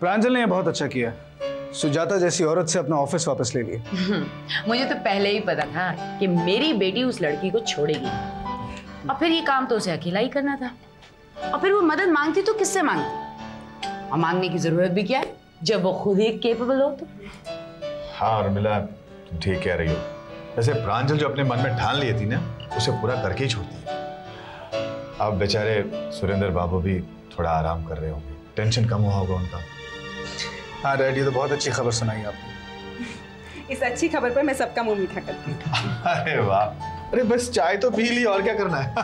प्रांजल ने बहुत अच्छा किया, सुजाता जैसी औरत से अपना ऑफिस वापस ले लिया। मुझे तो पहले ही पता था कि मेरी बेटी उस लड़की को छोड़ेगी, और फिर ये काम तो उसे अकेला ही करना था। और फिर वो मदद मांगती तो किससे मांगती, और मांगने की जरूरत भी क्या है जब वो खुद ही केपेबल हो तो। हाँ उर्मिला, तुम ठीक कह रही हो। वैसे प्रांजल जो अपने मन में ठान ली थी ना, उसे पूरा करके ही छोड़ती है। अब बेचारे सुरेंद्र बाबू भी थोड़ा आराम कर रहे होंगे, टेंशन कम हुआ होगा उनका। हाँ डैड, ये तो बहुत अच्छी खबर सुनाई आपने। इस अच्छी खबर पर मैं सबका मुंह मीठा करती हूँ। अरे वाह, अरे बस चाय तो पी ली, और क्या करना है।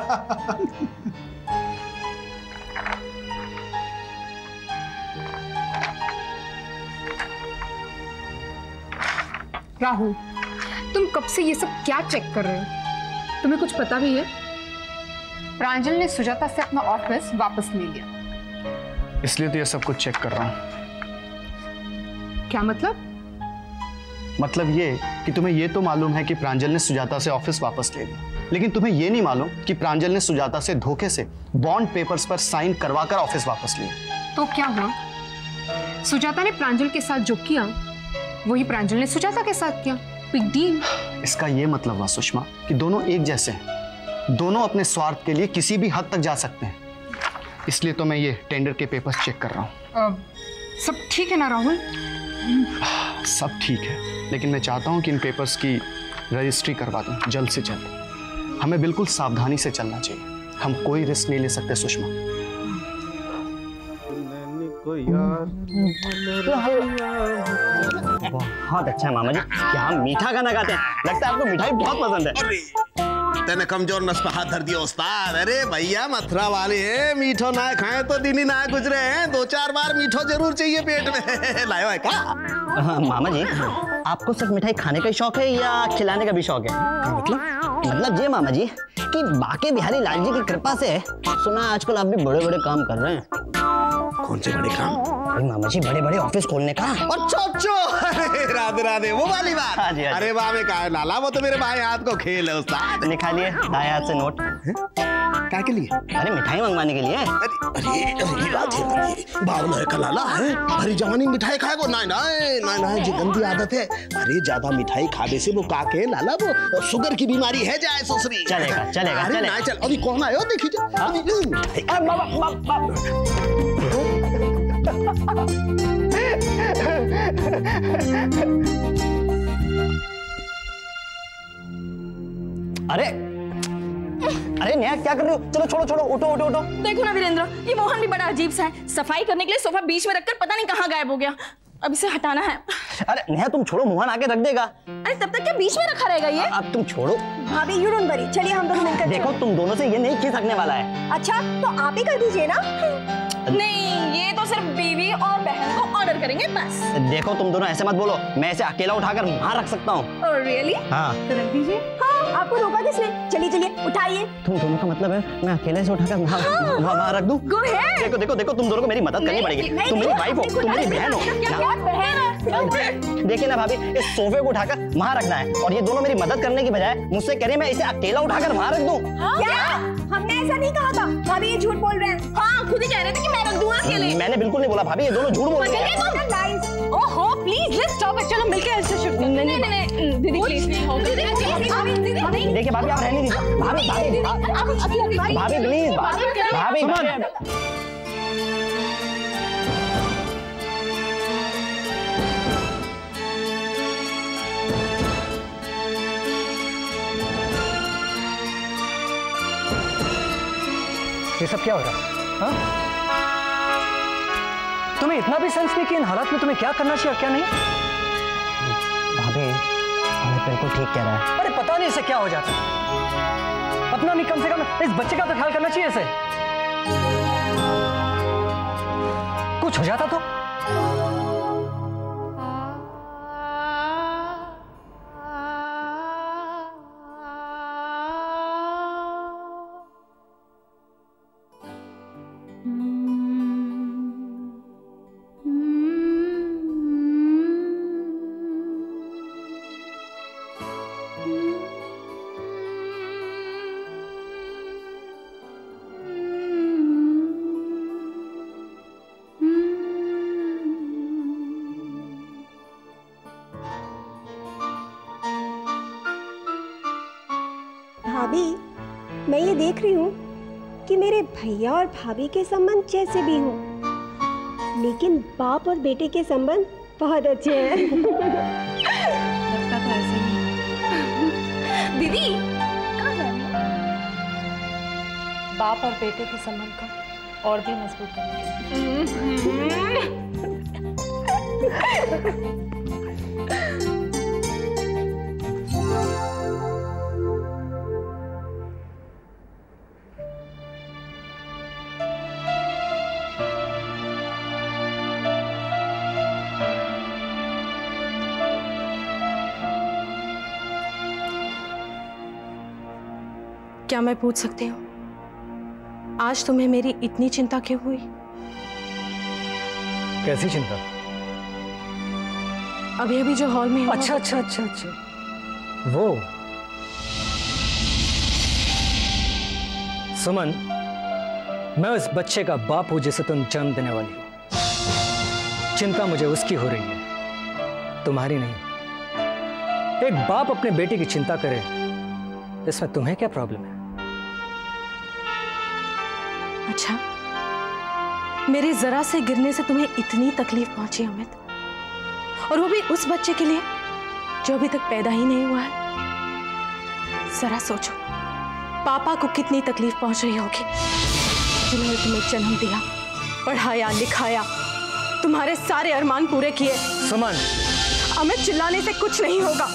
राहुल, तुम कब से ये सब क्या चेक कर रहे हो? तुम्हें कुछ पता भी है? प्रांजल ने सुजाता से अपना ऑफिस वापस ले लिया, इसलिए तो ये सब कुछ चेक कर रहा हूँ। क्या मतलब? मतलब ये कि तुम्हें ये तो मालूम है कि प्रांजल ने सुजाता से ऑफिस वापस ले लिया, लेकिन तुम्हें ये नहीं मालूम कि प्रांजल ने सुजाता से धोखे से बॉन्ड पेपर्स पर साइन करवाकर ऑफिस वापस लिया। तो क्या हुआ? सुजाता ने प्रांजल के साथ जो किया वही प्रांजल ने सुजाता के साथ किया। Big deal. इसका ये मतलब हुआ सुषमा कि दोनों एक जैसे हैं, दोनों अपने स्वार्थ के लिए किसी भी हद तक जा सकते हैं। इसलिए तो मैं ये टेंडर के पेपर्स चेक कर रहा हूँ। सब ठीक है ना राहुल? सब ठीक है, लेकिन मैं चाहता हूँ कि इन पेपर्स की रजिस्ट्री करवा दूँ जल्द से जल्द। हमें बिल्कुल सावधानी से चलना चाहिए, हम कोई रिस्क नहीं ले सकते सुषमा। बहुत अच्छा है मामा जी, क्या मीठा गाना गाते हैं। लगता है आपको मिठाई बहुत पसंद है। तेने कमजोर नस पे हाथ धर दिया उस्ताद। अरे भैया मथुरा वाले हैं, मीठो ना खाए तो दिन ही ना गुजरे हैं। 2-4 बार मीठो जरूर चाहिए पेट में। लायो है क्या? मामा जी, आपको सिर्फ मिठाई खाने का ही शौक है या खिलाने का भी शौक है? मतलब ये मामा जी कि बाके बिहारी लाल जी की कृपा से सुना आजकल आप भी बड़े बड़े काम कर रहे हैं। कौन से बड़े काम? मामा जी बड़े बड़े ऑफिस खोलने का। अच्छा राधे राधे, वो वाली बात। हाँ जी, हाँ जी। अरे वाह में कहा लाला, वो तो मेरे भाई हाथ को खेल है उस्ताद। निकालिए दाएं हाथ से नोट। क्या के लिए? अरे मिठाई मंगवाने के लिए। अरे राधे बावला है कलाला है, भरी जवानी मिठाई खाएगो? नहीं नहीं नहीं नहीं, जी गंदी आदत है। अरे ज्यादा मिठाई खाने से वो काके लाला वो शुगर की बीमारी है जाए ससुरी। चलेगा चलेगा अरे चलेगा। चल, अभी कौन आयो देखी अरे अरे नेहा क्या कर रही हो? चलो छोड़ो छोड़ो, उठो उठो उठो। देखो ना वीरेंद्र, ये मोहन भी बड़ा अजीब सा है। सफाई करने के लिए सोफा बीच में रखकर पता नहीं कहाँ गायब हो गया। अब इसे हटाना है। अरे नेहा तुम छोड़ो, मोहन आके रख देगा। अरे तब तक क्या बीच में रखा रहेगा ये? अब तुम छोड़ो। भाभी यू डोंट वरी, चलिए हम दोनों मिलकर। देखो तुम दोनों से ये नहीं खिसकने वाला है। अच्छा तो आप ही कर दीजिए ना। नहीं, ये तो सिर्फ बीवी और बहन को ऑर्डर करेंगे बस। देखो तुम दोनों ऐसे मत बोलो, मैं इसे अकेला उठाकर वहाँ रख सकता हूँ। Oh really? हाँ तो रख दीजिए। हाँ, आपको रोका किसने? चलिए चलिए उठाइए। तुम दोनों का मतलब है मैं अकेले से उठाकर वहाँ रख दूँ? Go ahead. देखो देखो देखो, तुम दोनों को मेरी मदद करनी पड़ेगी। तुम मेरी वाइफ हो, तुम मेरी बहन हो। क्या बहन? देखिए ना भाभी, इस सोफे को उठाकर वहाँ रखना है, और ये दोनों मेरी मदद करने की बजाय मुझसे कह रही मैं इसे अकेला उठाकर वहाँ रख दूँ। क्या? हमने ऐसा नहीं कहा था। भाभी ये झूठ बोल रहे हैं। हाँ, खुद ही कह रहे थे कि मैं रख दूंगा अकेले। मैंने बिल्कुल नहीं बोला भाभी, ये दोनों झूठ बोल रहे हैं। ओहो प्लीज लेट्स स्टॉप इट। चलो मिलके ऐसे शिफ्ट। नहीं नहीं नहीं दीदी प्लीज नहीं होगा। दीदी देखिए भाभी आप रहने दीजिए। भाभी भाभी भाभी प्लीज भाभी भाभी। ये सब क्या हो रहा है? तुम्हें इतना भी सेंस नहीं कि इन हालात में तुम्हें क्या करना चाहिए और क्या नहीं? भाभी हमें बिल्कुल ठीक कह रहा है। अरे पता नहीं इसे क्या हो जाता है। अपना नहीं, कम से कम इस बच्चे का तो ख्याल करना चाहिए इसे। कुछ हो जाता तो? मैं ये देख रही हूँ कि मेरे भैया और भाभी के संबंध जैसे भी हों, लेकिन बाप और बेटे के संबंध बहुत अच्छे हैं। लगता था ऐसे ही। दीदी कहाँ जा रही हो? बाप और बेटे के संबंध को और भी मजबूत करने क्या मैं पूछ सकती हूँ आज तुम्हें मेरी इतनी चिंता क्यों हुई? कैसी चिंता? अभी अभी जो हॉल में अच्छा अच्छा अच्छा अच्छा, वो सुमन, मैं उस बच्चे का बाप हूं जिसे तुम जन्म देने वाली हो। चिंता मुझे उसकी हो रही है, तुम्हारी नहीं। एक बाप अपने बेटे की चिंता करे, इसमें तुम्हें क्या प्रॉब्लम है? अच्छा, मेरे जरा से गिरने से तुम्हें इतनी तकलीफ पहुंची अमित, और वो भी उस बच्चे के लिए जो अभी तक पैदा ही नहीं हुआ है। जरा सोचो पापा को कितनी तकलीफ पहुंच रही होगी, जिन्होंने तुम्हें जन्म दिया, पढ़ाया लिखाया, तुम्हारे सारे अरमान पूरे किए। सुमन, अमित चिल्लाने से कुछ नहीं होगा,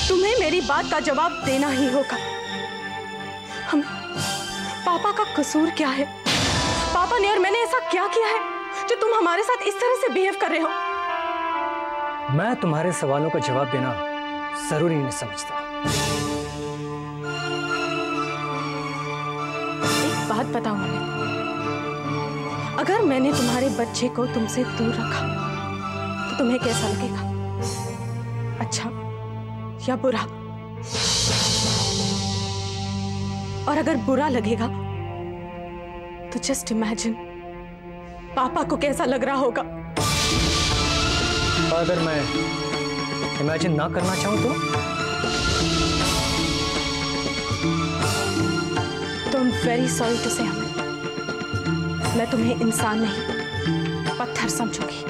तुम्हें मेरी बात का जवाब देना ही होगा। हम पापा का कसूर क्या है? पापा ने और मैंने ऐसा क्या किया है जो तुम हमारे साथ इस तरह से बिहेव कर रहे हो? मैं तुम्हारे सवालों का जवाब देना जरूरी नहीं समझता। एक बात बताओ अमित, अगर मैंने तुम्हारे बच्चे को तुमसे दूर रखा तो तुम्हें कैसा लगेगा? अच्छा या बुरा? और अगर बुरा लगेगा तो जस्ट इमेजिन पापा को कैसा लग रहा होगा। अगर मैं इमेजिन ना करना चाहूं तो I'm very sorry to say Amit, मैं तुम्हें इंसान नहीं पत्थर समझूंगी।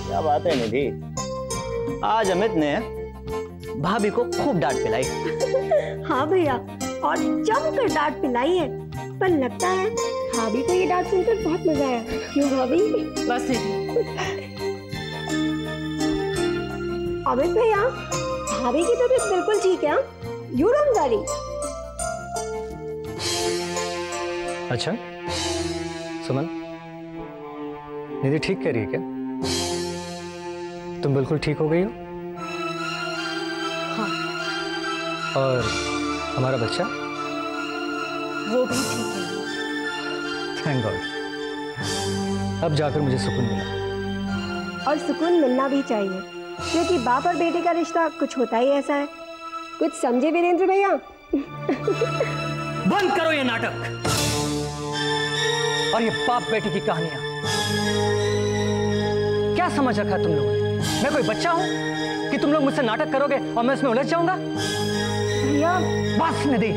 क्या बात है निधि, आज अमित ने भाभी को खूब डांट पिलाई। हाँ भैया, और जमकर डांट पिलाई है, पर लगता है भाभी को ये डांट सुनकर बहुत मजा आया। क्यों भाभी? बस निधि, अमित भैया, भाभी की तबीयत बिल्कुल ठीक है। You don't worry. अच्छा सुमन, निधि ठीक कह रही है क्या? तुम बिल्कुल ठीक हो गई हो? हाँ। और हमारा बच्चा? वो भी ठीक है। थैंक गॉड, अब जाकर मुझे सुकून मिला। और सुकून मिलना भी चाहिए, क्योंकि बाप और बेटे का रिश्ता कुछ होता ही ऐसा है। कुछ समझे वीरेंद्र भैया? बंद करो ये नाटक और ये बाप बेटी की कहानियां। क्या समझ रखा तुम लोगों ने? मैं कोई बच्चा हूं कि तुम लोग मुझसे नाटक करोगे और मैं इसमें उलझ जाऊंगा? भैया बस निधि,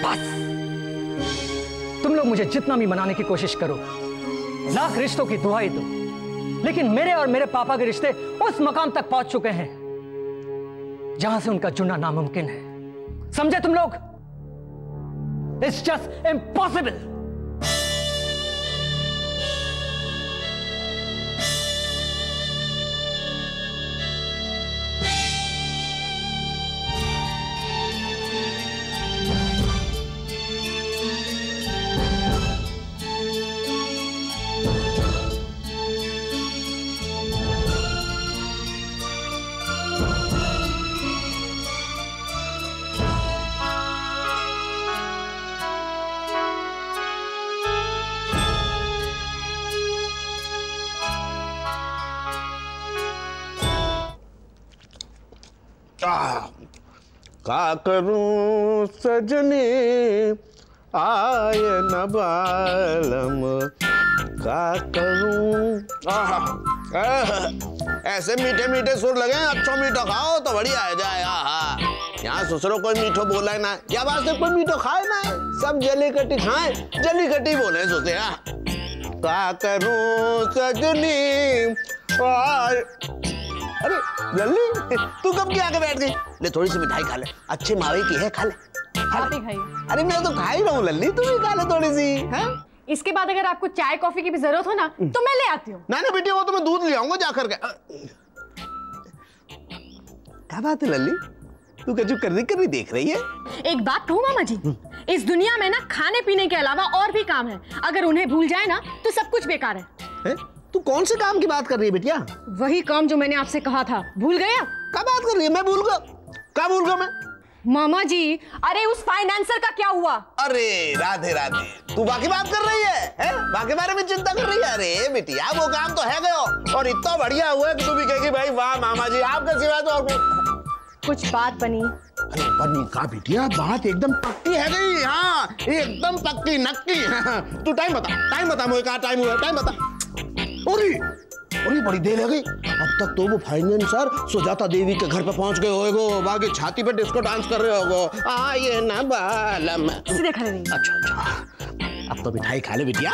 बस। तुम लोग मुझे जितना भी मनाने की कोशिश करो, लाख रिश्तों की दुहाई दो, लेकिन मेरे और मेरे पापा के रिश्ते उस मकाम तक पहुंच चुके हैं जहां से उनका जुड़ना नामुमकिन है। समझे तुम लोग? It's just impossible. का करूं सजनी आय न बालम, का करूं। ऐसे मीठे मीठे सुर लगे, अच्छो मीठो खाओ तो बढ़िया आ जाए। यहाँ ससुरो कोई मीठो बोला है ना, या वास्ते कोई मीठो खाए ना, सब जली कटी खाए, जली कटी बोले सोचे। का करूं सजनी। अरे लल्ली, तू कब की आके बैठ गई? ले थोड़ी सी मिठाई खा ले, अच्छे मावे की है, खा ले। आप ही खाइए। अरे मैं तो खा ही रहा हूँ लल्ली, तू भी खा ले थोड़ी सी। है इसके बाद अगर आपको चाय कॉफी की भी जरूरत हो ना तो मैं ले आती हूँ। ना ना बेटी, वो तो मैं दूध ले आऊंगा जाकर के। क्या बात है लल्ली, तू कजू कर रही देख रही है? एक बात कहूँ मामा जी, इस दुनिया में ना खाने पीने के अलावा और भी काम है, अगर उन्हें भूल जाए ना तो सब कुछ बेकार है। तू कौन से काम की बात कर रही है बिटिया? वही काम जो मैंने आपसे कहा था, भूल गया? क्या बात कर रही है? मैं भूल गया? क्या भूल गया मैं? मामा जी, अरे उस फाइनेंसर का क्या हुआ? अरे राधे राधे, तू बाकी बात कर रही है? बाकी बारे में चिंता कर रही है? अरे बिटिया, वो काम तो है गयो, और इतना बढ़िया हुआ कि तू भी कहेगी भाई वाह मामा जी, आपके सिवा तो और कुछ बात बनी? अरे बनी का बिटिया, बात एकदम पक्की है गई। हाँ एकदम पक्की नक्की। तू टाइम बता मुझे, कहाँ टाइम हुआ? टाइम बता। अरे बड़ी देर हो गई, अब तक तो वो फाइनेंसर सुजाता देवी के घर पे पहुंच गए होगो, बाकी छाती पे डिस्को डांस कर रहे होगो। आये ना बालम, सीधे खड़े रहिए। अच्छा, अब तो मिठाई खा ले बिटिया।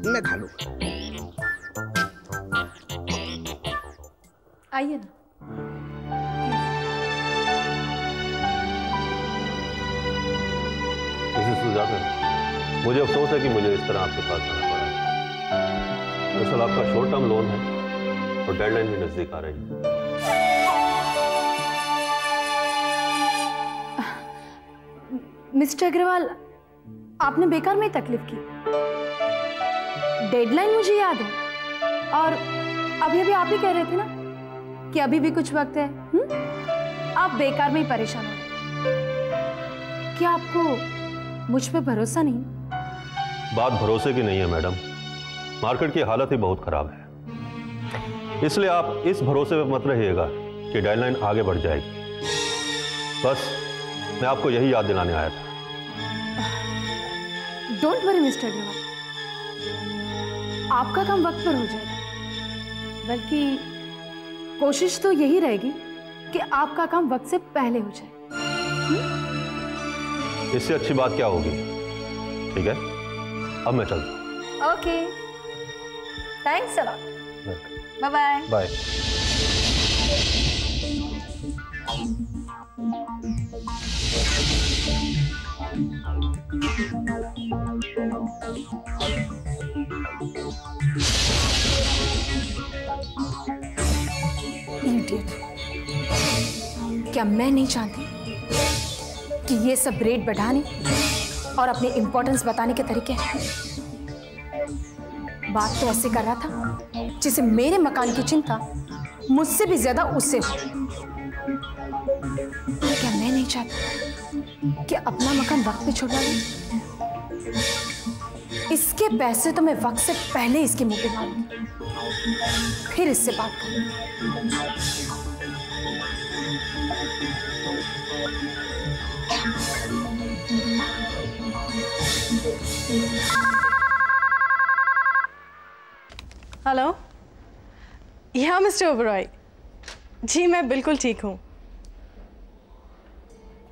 मैं खा लूं। आइए ना। सुजाता, मुझे अफसोस है कि मुझे इस तरह आपके पास आना पड़ा। दरअसल आपका शॉर्ट टर्म लोन है और डेडलाइन भी नजदीक आ रही है। मिस्टर अग्रवाल, आपने बेकार में तकलीफ की। डेडलाइन मुझे याद है, और अभी आप ही कह रहे थे ना कि अभी भी कुछ वक्त है। आप बेकार में ही परेशान हो। क्या आपको मुझ पे भरोसा नहीं? बात भरोसे की नहीं है मैडम, मार्केट की हालत ही बहुत खराब है, इसलिए आप इस भरोसे पे मत रहिएगा कि डेडलाइन आगे बढ़ जाएगी। बस मैं आपको यही याद दिलाने आया था। डोंट वरी मिस्टर अग्रवाल, आपका काम वक्त पर हो जाएगा। बल्कि कोशिश तो यही रहेगी कि आपका काम वक्त से पहले हो जाए। इससे अच्छी बात क्या होगी? ठीक है, अब मैं चलता हूं। Okay, thanks a lot. Bye bye. Bye. Idiot, क्या मैं नहीं जानती कि ये सब रेट बढ़ाने और अपने इंपॉर्टेंस बताने के तरीके हैं? बात तो ऐसे कर रहा था जिसे मेरे मकान की चिंता मुझसे भी ज्यादा उससे हो। क्या मैं नहीं चाहती कि अपना मकान वक्त पे छुड़वा दूं? इसके पैसे तो मैं वक्त से पहले इसके मुंह पे मारूंगी, फिर इससे बात करूंगी। हेलो, या मिस्टर ओबरॉय, जी मैं बिल्कुल ठीक हूँ।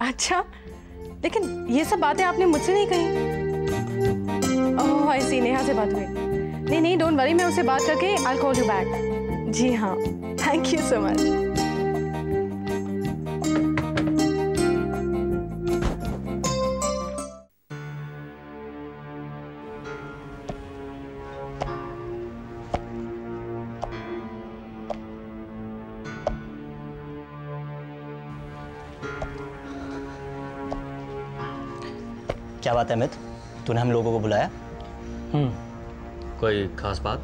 अच्छा, लेकिन ये सब बातें आपने मुझसे नहीं कही। ओह आई सी, नेहा से बात हुई? नहीं डोंट वरी, मैं उससे बात करके आई कॉल यू बैक। जी हाँ, थैंक यू सो मच। क्या बात है अमित, तूने हम लोगों को बुलाया? कोई खास बात?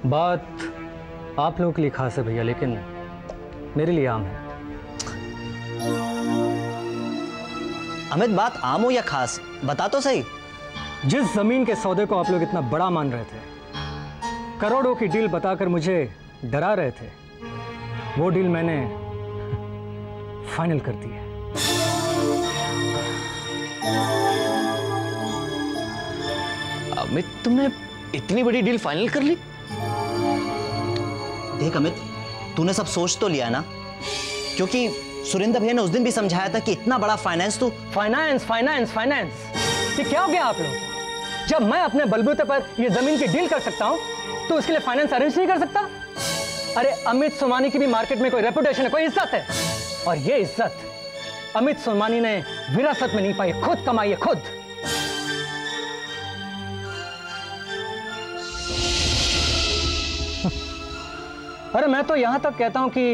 बात आप लोगों के लिए खास है भैया, लेकिन मेरे लिए आम है। अमित, बात आम हो या खास, बता तो सही। जिस जमीन के सौदे को आप लोग इतना बड़ा मान रहे थे, करोड़ों की डील बताकर मुझे डरा रहे थे, वो डील मैंने फाइनल कर दी है। अमित, तुमने इतनी बड़ी डील फाइनल कर ली? देख अमित, तूने सब सोच तो लिया ना, क्योंकि सुरेंद्र भैया ने उस दिन भी समझाया था कि इतना बड़ा फाइनेंस तो फाइनेंस फाइनेंस फाइनेंस ये क्या हो गया आप लोगों को? जब मैं अपने बलबूते पर ये जमीन की डील कर सकता हूं तो उसके लिए फाइनेंस अरेंज नहीं कर सकता? अरे अमित सोमानी की भी मार्केट में कोई रेपुटेशन है, कोई इज्जत है, और ये इज्जत अमित सोमानी ने विरासत में नहीं पाई, खुद कमाई है, खुद। अरे मैं तो यहां तक कहता हूं कि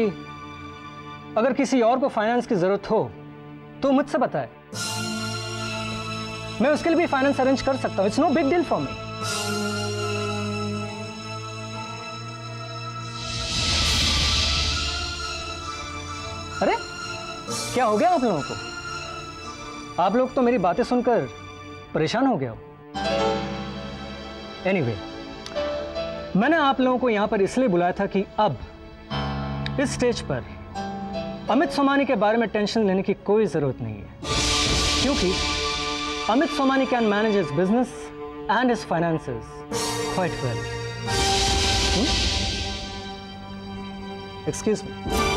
अगर किसी और को फाइनेंस की जरूरत हो तो मुझसे बताए, मैं उसके लिए भी फाइनेंस अरेंज कर सकता हूं। It's no big deal for me. अरे क्या हो गया आप लोगों को? आप लोग तो मेरी बातें सुनकर परेशान हो गए हो। एनीवे, मैंने आप लोगों को यहां पर इसलिए बुलाया था कि अब इस स्टेज पर अमित सोमानी के बारे में टेंशन लेने की कोई जरूरत नहीं है, क्योंकि Amit Somani can manage his business and his finances quite well. Excuse me.